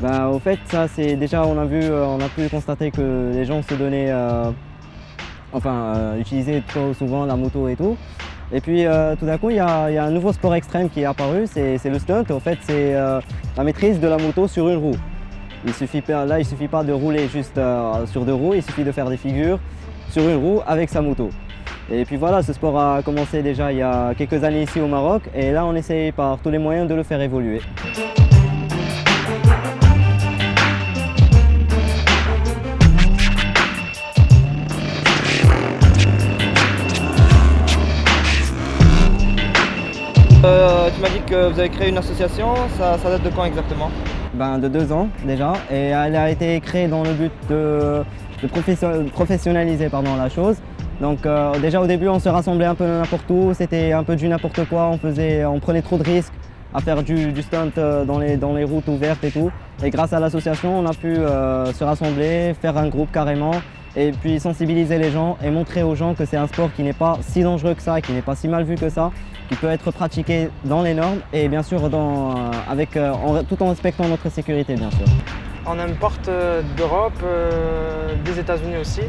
Au fait, ça c'est déjà on a pu constater que les gens se donnaient, utilisaient trop souvent la moto et tout. Et puis tout d'un coup, il y a un nouveau sport extrême qui est apparu, c'est le stunt. En fait, c'est la maîtrise de la moto sur une roue. Il suffit pas de rouler juste sur deux roues, il suffit de faire des figures sur une roue avec sa moto. Et puis voilà, ce sport a commencé déjà il y a quelques années ici au Maroc et là on essaye par tous les moyens de le faire évoluer. Tu m'as dit que vous avez créé une association, ça date de quand exactement? De 2 ans déjà, et elle a été créée dans le but de professionnaliser la chose. Donc déjà au début on se rassemblait un peu n'importe où, c'était un peu du n'importe quoi, on prenait trop de risques à faire du stunt dans les routes ouvertes et tout. Et grâce à l'association on a pu se rassembler, faire un groupe carrément et puis sensibiliser les gens et montrer aux gens que c'est un sport qui n'est pas si dangereux que ça, qui n'est pas si mal vu que ça, qui peut être pratiqué dans les normes et bien sûr tout en respectant notre sécurité bien sûr. On importe d'Europe, des États-Unis aussi,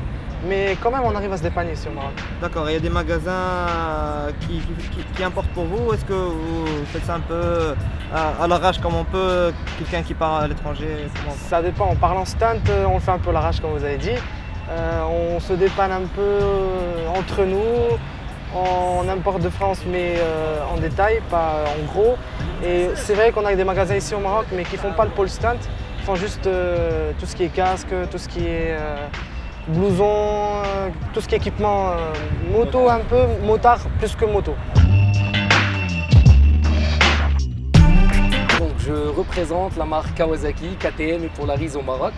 mais quand même on arrive à se dépanner ici au Maroc. D'accord, il y a des magasins qui importent pour vous, est-ce que vous faites ça un peu à l'arrache comme on peut, quelqu'un qui part à l'étranger? Ça dépend, en parlant stunt, on le fait un peu à l'arrache comme vous avez dit. On se dépanne un peu entre nous, on importe de France mais en détail, pas en gros. Et c'est vrai qu'on a des magasins ici au Maroc mais qui ne font pas le pôle stunt, ils font juste tout ce qui est casque, tout ce qui est blouson, tout ce qui est équipement moto un peu, motard plus que moto. Donc je représente la marque Kawasaki KTM et Polaris au Maroc.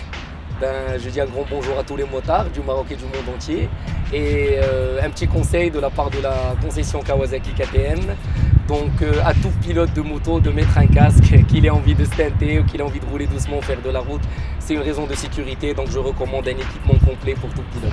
Je dis un grand bonjour à tous les motards du Maroc et du monde entier. Et un petit conseil de la part de la concession Kawasaki KTM. Donc à tout pilote de moto de mettre un casque, qu'il ait envie de stunter ou qu'il ait envie de rouler doucement, faire de la route. C'est une raison de sécurité, donc je recommande un équipement complet pour tout pilote.